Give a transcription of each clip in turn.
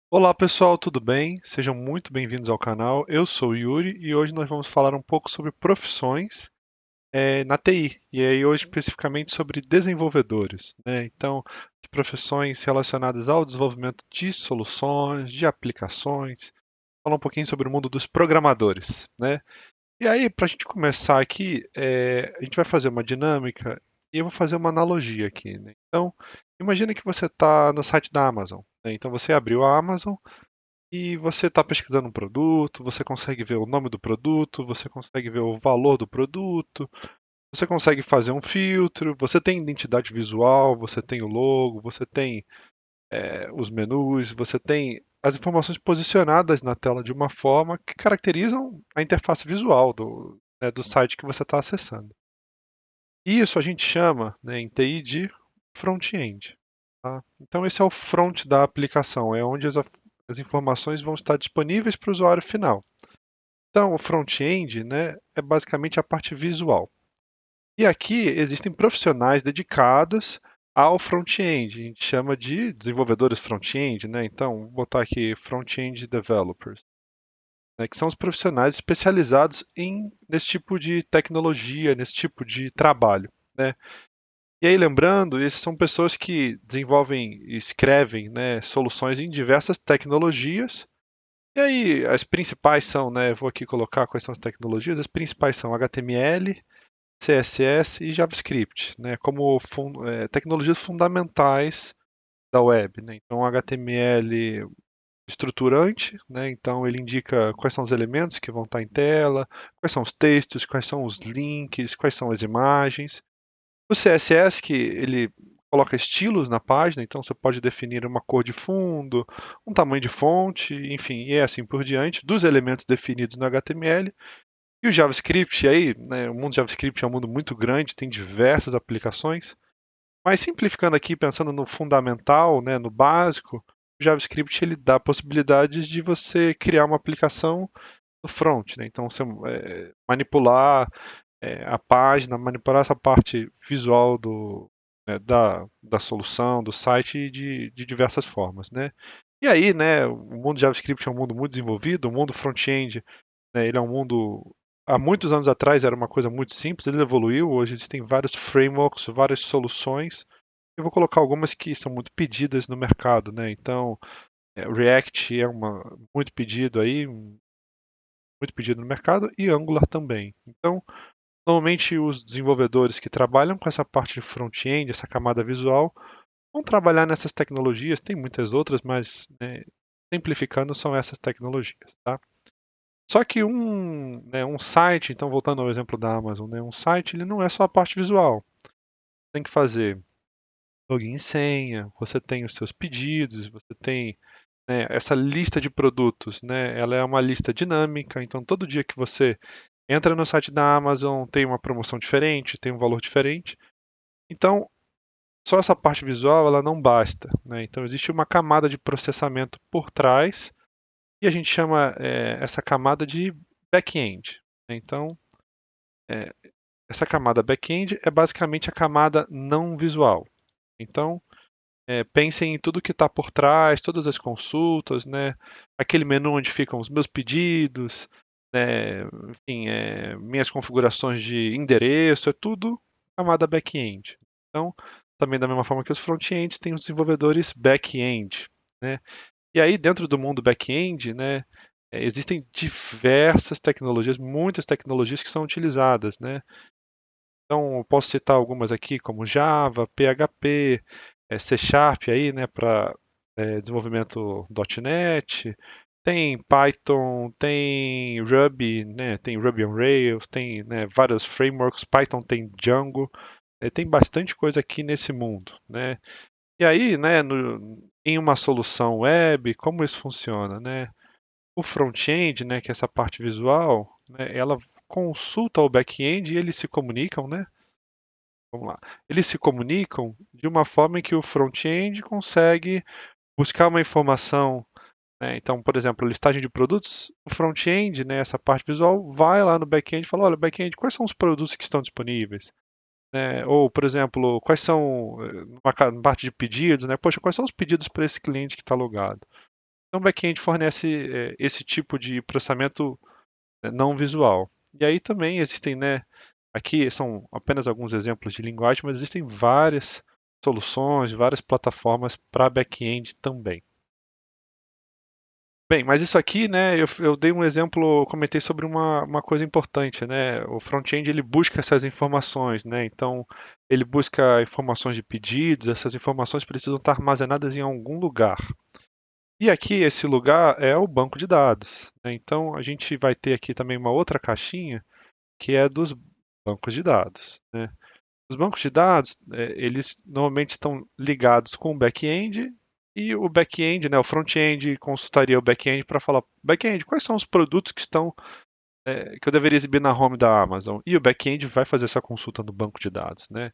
Olá pessoal, tudo bem? Sejam muito bem-vindos ao canal. Eu sou o Yuri e hoje nós vamos falar um pouco sobre profissões na TI, e aí hoje especificamente sobre desenvolvedores, né? Então, profissões relacionadas ao desenvolvimento de soluções, de aplicações, falar um pouquinho sobre o mundo dos programadores, né? E aí, para a gente começar aqui, a gente vai fazer uma dinâmica e eu vou fazer uma analogia aqui, né? Então, imagina que você está no site da Amazon, né? Então, você abriu a Amazon e você está pesquisando um produto, você consegue ver o nome do produto, você consegue ver o valor do produto, você consegue fazer um filtro, você tem identidade visual, você tem o logo, você tem os menus, você tem as informações posicionadas na tela de uma forma que caracterizam a interface visual do site que você está acessando. Isso a gente chama, né, em TI de front-end. Tá? Então esse é o front da aplicação, é onde as informações vão estar disponíveis para o usuário final. Então o front-end, né, é basicamente a parte visual. E aqui existem profissionais dedicados ao front-end, a gente chama de desenvolvedores front-end, né? Então vou botar aqui front-end developers, né, que são os profissionais especializados nesse tipo de tecnologia, nesse tipo de trabalho, né? E aí, lembrando, essas são pessoas que desenvolvem e escrevem, né, soluções em diversas tecnologias. E aí, as principais são, né, vou aqui colocar quais são as tecnologias. As principais são HTML, CSS e JavaScript, né, como tecnologias fundamentais da web, né. Então, HTML estruturante, né, então ele indica quais são os elementos que vão estar em tela, quais são os textos, quais são os links, quais são as imagens. O CSS, que ele coloca estilos na página, então você pode definir uma cor de fundo, um tamanho de fonte, enfim, e assim por diante, dos elementos definidos no HTML. E o JavaScript, aí, né, o mundo JavaScript é um mundo muito grande, tem diversas aplicações, mas simplificando aqui, pensando no fundamental, né, no básico, o JavaScript ele dá possibilidades de você criar uma aplicação no front, né? Então você manipular a página, manipular essa parte visual da solução, do site de diversas formas, né? E aí, né, o mundo JavaScript é um mundo muito desenvolvido, o mundo front-end, né, ele é um mundo há muitos anos atrás era uma coisa muito simples, ele evoluiu, hoje existem vários frameworks, várias soluções. Eu vou colocar algumas que são muito pedidas no mercado, né? Então, React é uma muito pedido aí, muito pedido no mercado e Angular também. Então, normalmente os desenvolvedores que trabalham com essa parte de front-end, essa camada visual, vão trabalhar nessas tecnologias. Tem muitas outras, mas né, simplificando são essas tecnologias, tá? Só que um site, então voltando ao exemplo da Amazon, né, um site ele não é só a parte visual. Tem que fazer login e senha, você tem os seus pedidos, você tem essa lista de produtos, né, ela é uma lista dinâmica, então todo dia que você entra no site da Amazon tem uma promoção diferente, tem um valor diferente. Então, só essa parte visual ela não basta, né? Então existe uma camada de processamento por trás e a gente chama essa camada de back-end, né? Então, é, essa camada back-end é basicamente a camada não visual. Então, pensem em tudo que está por trás, todas as consultas, né? Aquele menu onde ficam os meus pedidos, né? Enfim, minhas configurações de endereço, é tudo camada back-end. Então, também da mesma forma que os front-ends, tem os desenvolvedores back-end, né? E aí, dentro do mundo back-end, né? Existem diversas tecnologias, muitas tecnologias que são utilizadas, né? Então, eu posso citar algumas aqui, como Java, PHP, C Sharp aí, né, para desenvolvimento .NET. Tem Python, tem Ruby, né, tem Ruby on Rails, tem né, vários frameworks. Python tem Django, tem bastante coisa aqui nesse mundo, né? E aí, né, em uma solução web, como isso funciona, né? O front-end, né, que é essa parte visual, né, ela consulta o back-end e eles se comunicam, né? Vamos lá. Eles se comunicam de uma forma em que o front-end consegue buscar uma informação, né? Então, por exemplo, listagem de produtos, o front-end, né, essa parte visual, vai lá no back-end e fala, olha, back-end, quais são os produtos que estão disponíveis? Né? Ou, por exemplo, quais são, numa parte de pedidos, né? Poxa, quais são os pedidos para esse cliente que está logado? Então, o back-end fornece esse tipo de processamento não visual. E aí também existem, né, aqui são apenas alguns exemplos de linguagem, mas existem várias soluções, várias plataformas para back-end também. Bem, mas isso aqui, né, eu dei um exemplo, comentei sobre uma coisa importante, né? O front-end ele busca essas informações, né? Então, ele busca informações de pedidos, essas informações precisam estar armazenadas em algum lugar. E aqui esse lugar é o banco de dados, né? Então, a gente vai ter aqui também uma outra caixinha que é dos bancos de dados, né? Os bancos de dados, eles normalmente estão ligados com o back-end e o back-end, né, o front-end consultaria o back-end para falar, back-end, quais são os produtos que estão que eu deveria exibir na home da Amazon? E o back-end vai fazer essa consulta no banco de dados, né?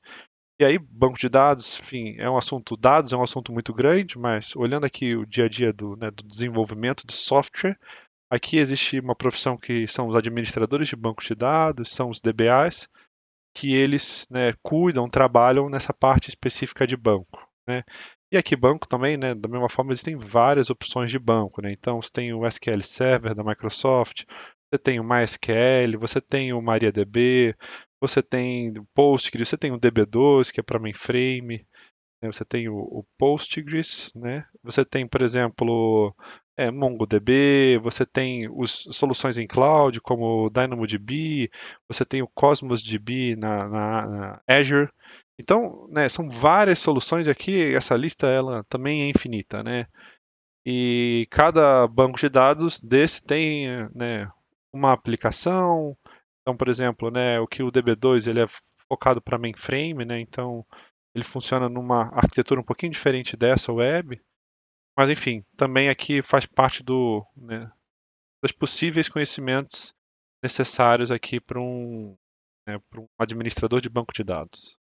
E aí, banco de dados, enfim, dados é um assunto muito grande, mas olhando aqui o dia a dia né, do desenvolvimento de software, aqui existe uma profissão que são os administradores de bancos de dados, são os DBAs, que eles, né, cuidam, trabalham nessa parte específica de banco, né? E aqui banco também, né, da mesma forma existem várias opções de banco, né? Então você tem o SQL Server da Microsoft, você tem o MySQL, você tem o MariaDB, você tem o Postgres, você tem o DB2 que é para mainframe, né? Você tem o Postgres, né? Você tem, por exemplo, MongoDB, você tem soluções em cloud como o DynamoDB, você tem o Cosmos DB na Azure. Então, né, são várias soluções aqui, essa lista ela também é infinita, né? E cada banco de dados desse tem, né, uma aplicação. Então, por exemplo, né, o que o DB2 ele é focado para mainframe, né? Então, ele funciona numa arquitetura um pouquinho diferente dessa web, mas enfim, também aqui faz parte né, dos possíveis conhecimentos necessários aqui para um administrador de banco de dados.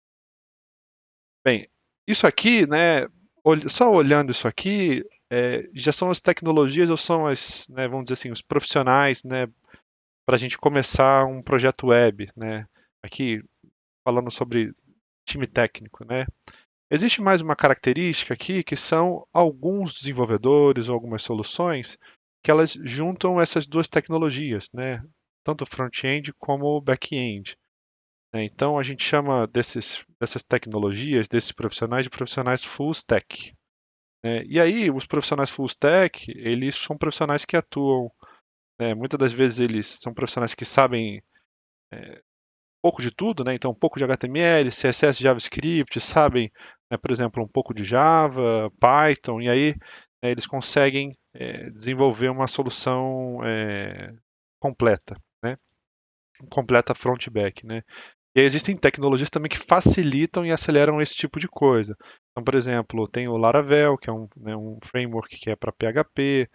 Bem, isso aqui, né, só olhando isso aqui, já são as tecnologias ou são né, vamos dizer assim, os profissionais, né, para a gente começar um projeto web, né? Aqui falando sobre time técnico, né? Existe mais uma característica aqui que são alguns desenvolvedores ou algumas soluções que elas juntam essas duas tecnologias, né? Tanto front-end como back-end, né? Então a gente chama dessas tecnologias, desses profissionais, de profissionais full stack, né? E aí os profissionais full stack, eles são profissionais que atuam, né? Muitas das vezes eles são profissionais que sabem pouco de tudo, né? Então, um pouco de HTML, CSS, JavaScript, sabem, né, por exemplo, um pouco de Java, Python, e aí eles conseguem desenvolver uma solução completa, né? Completa front-back, né? E aí existem tecnologias também que facilitam e aceleram esse tipo de coisa. Então, por exemplo, tem o Laravel, que é né, um framework que é para PHP,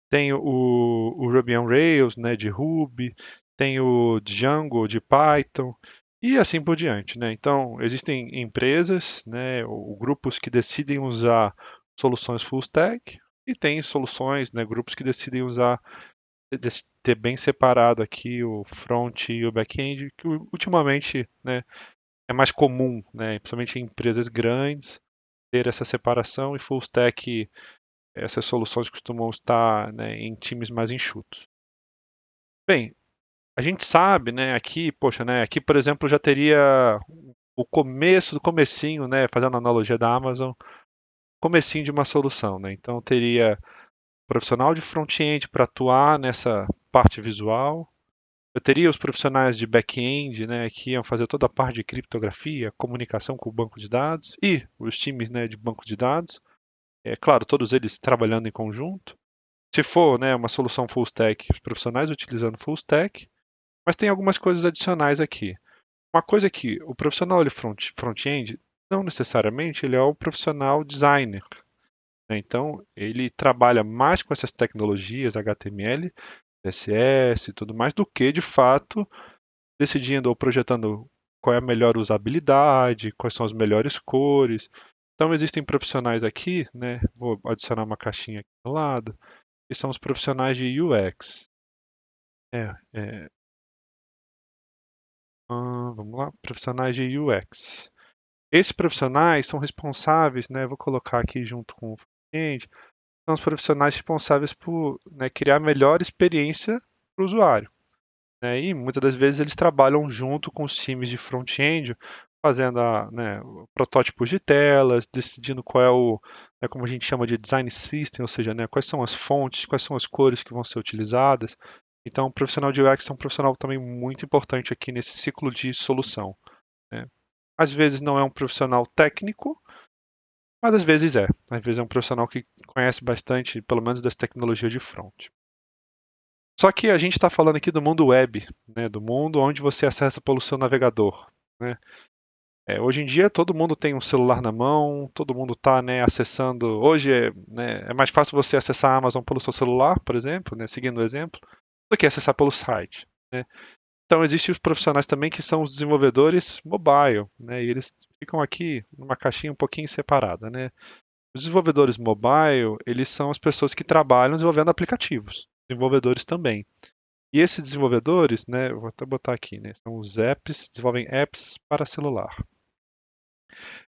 tem o Ruby on Rails, né, de Ruby, tem o Django de Python e assim por diante, né? Então, existem empresas, né, ou grupos que decidem usar soluções full stack e tem soluções, né, grupos que decidem usar ter bem separado aqui o front e o back-end, que ultimamente, né, é mais comum, né, principalmente em empresas grandes, ter essa separação e full stack essas soluções costumam estar, né, em times mais enxutos. Bem, a gente sabe, né, aqui, poxa, né, aqui, por exemplo, já teria o começo do comecinho, né, fazendo a analogia da Amazon, comecinho de uma solução, né? Então teria profissional de front-end para atuar nessa parte visual. Eu teria os profissionais de back-end, né, que iam fazer toda a parte de criptografia, comunicação com o banco de dados e os times, né, de banco de dados. É claro, todos eles trabalhando em conjunto. Se for, né, uma solução full stack, os profissionais utilizando full stack, mas tem algumas coisas adicionais aqui. Uma coisa é que o profissional front-end, não necessariamente ele é o profissional designer, né? Então, ele trabalha mais com essas tecnologias HTML, CSS e tudo mais, do que, de fato, decidindo ou projetando qual é a melhor usabilidade, quais são as melhores cores. Então, existem profissionais aqui, né? Vou adicionar uma caixinha aqui do lado, que são os profissionais de UX. É, é, vamos lá, profissionais de UX. Esses profissionais são responsáveis, né? Vou colocar aqui junto com o cliente, são os profissionais responsáveis por, né, criar a melhor experiência para o usuário, né? E muitas das vezes eles trabalham junto com os times de front-end, fazendo né, protótipos de telas, decidindo qual é o, né, como a gente chama de design system, ou seja, né, quais são as fontes, quais são as cores que vão ser utilizadas. Então, o profissional de UX é um profissional também muito importante aqui nesse ciclo de solução, né? Às vezes não é um profissional técnico, mas às vezes é. Às vezes é um profissional que conhece bastante, pelo menos das tecnologias de front. Só que a gente está falando aqui do mundo web, né, do mundo onde você acessa pelo seu navegador, né? Hoje em dia todo mundo tem um celular na mão, todo mundo está, né, acessando. Hoje é mais fácil você acessar a Amazon pelo seu celular, por exemplo, né, seguindo o exemplo, do que acessar pelo site, né? Então existem os profissionais também que são os desenvolvedores mobile, né? E eles ficam aqui numa caixinha um pouquinho separada, né? Os desenvolvedores mobile, eles são as pessoas que trabalham desenvolvendo aplicativos, desenvolvedores também. E esses desenvolvedores, né, eu vou até botar aqui, né, são os apps, desenvolvem apps para celular.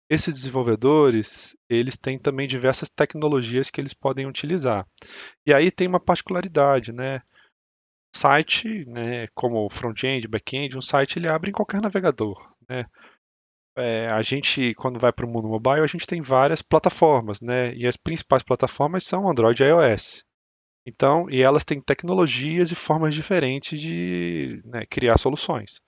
Esses desenvolvedores, eles têm também diversas tecnologias que eles podem utilizar. E aí tem uma particularidade, né? Site, né, como front-end, back-end, um site ele abre em qualquer navegador, né? A gente, quando vai para o mundo mobile, a gente tem várias plataformas, né? E as principais plataformas são Android e iOS. Então, e elas têm tecnologias e formas diferentes de, né, criar soluções.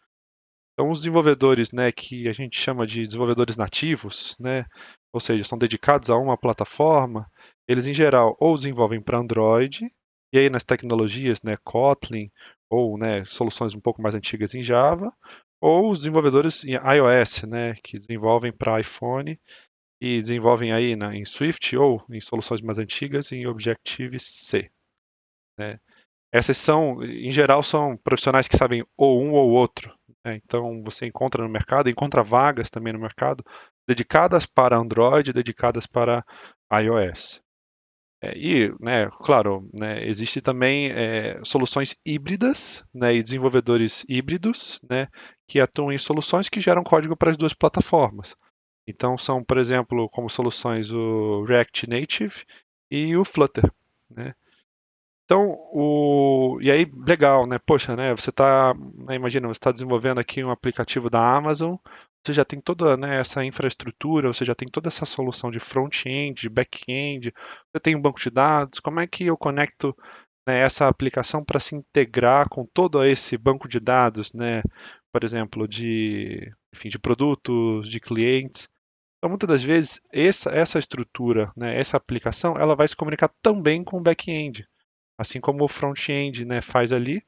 Então, os desenvolvedores, né, que a gente chama de desenvolvedores nativos, né, ou seja, são dedicados a uma plataforma, eles em geral ou desenvolvem para Android, e aí nas tecnologias, né, Kotlin, ou né, soluções um pouco mais antigas em Java, ou os desenvolvedores em iOS, né, que desenvolvem para iPhone e desenvolvem aí em Swift ou em soluções mais antigas em Objective-C, né. Essas são, em geral, são profissionais que sabem ou um ou outro, né? Então você encontra no mercado, encontra vagas também no mercado dedicadas para Android, dedicadas para iOS. E, né, claro, né, existe também soluções híbridas, né, e desenvolvedores híbridos, né, que atuam em soluções que geram código para as duas plataformas. Então são, por exemplo, como soluções o React Native e o Flutter, né? Então, e aí, legal, né? Poxa, né? Você está, né, imagina, você está desenvolvendo aqui um aplicativo da Amazon, você já tem toda, né, essa infraestrutura, você já tem toda essa solução de front-end, de back-end, você tem um banco de dados, como é que eu conecto, né, essa aplicação para se integrar com todo esse banco de dados, né? Por exemplo, enfim, de produtos, de clientes. Então, muitas das vezes, essa estrutura, né, essa aplicação, ela vai se comunicar também com o back-end. Assim como o front-end, né, faz ali,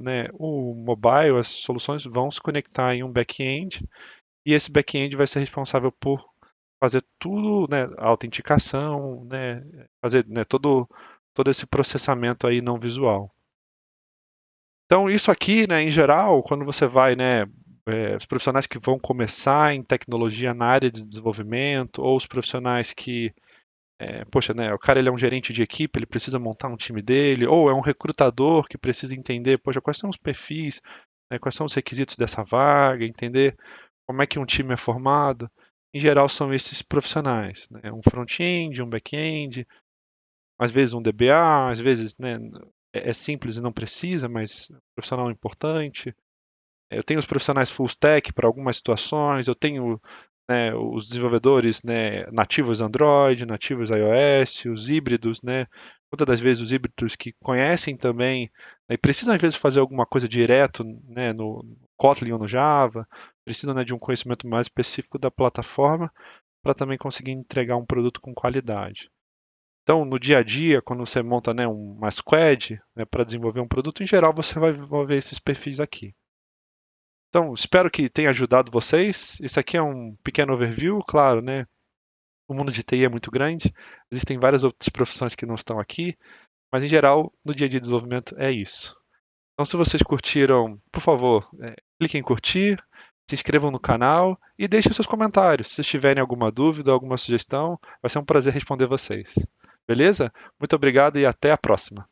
né, o mobile, as soluções vão se conectar em um back-end e esse back-end vai ser responsável por fazer tudo, né, a autenticação, né, fazer, né, todo esse processamento aí não visual. Então, isso aqui, né, em geral, quando você vai, né, os profissionais que vão começar em tecnologia na área de desenvolvimento ou os profissionais que poxa, né, o cara ele é um gerente de equipe, ele precisa montar um time dele, ou é um recrutador que precisa entender, poxa, quais são os perfis, né, quais são os requisitos dessa vaga, entender como é que um time é formado. Em geral são esses profissionais, né, um front-end, um back-end, às vezes um DBA, às vezes, né, é simples e não precisa, mas profissional importante. Eu tenho os profissionais full stack para algumas situações, eu tenho, né, os desenvolvedores, né, nativos Android, nativos iOS, os híbridos, né, muitas das vezes os híbridos que conhecem também, né, e precisam às vezes fazer alguma coisa direto, né, no Kotlin ou no Java, precisam, né, de um conhecimento mais específico da plataforma para também conseguir entregar um produto com qualidade. Então, no dia a dia, quando você monta, né, uma squad, né, para desenvolver um produto, em geral você vai desenvolver esses perfis aqui. Então, espero que tenha ajudado vocês. Isso aqui é um pequeno overview, claro, né? O mundo de TI é muito grande, existem várias outras profissões que não estão aqui, mas em geral, no dia a dia de desenvolvimento é isso. Então, se vocês curtiram, por favor, cliquem em curtir, se inscrevam no canal e deixem seus comentários. Se tiverem alguma dúvida, alguma sugestão, vai ser um prazer responder vocês. Beleza? Muito obrigado e até a próxima.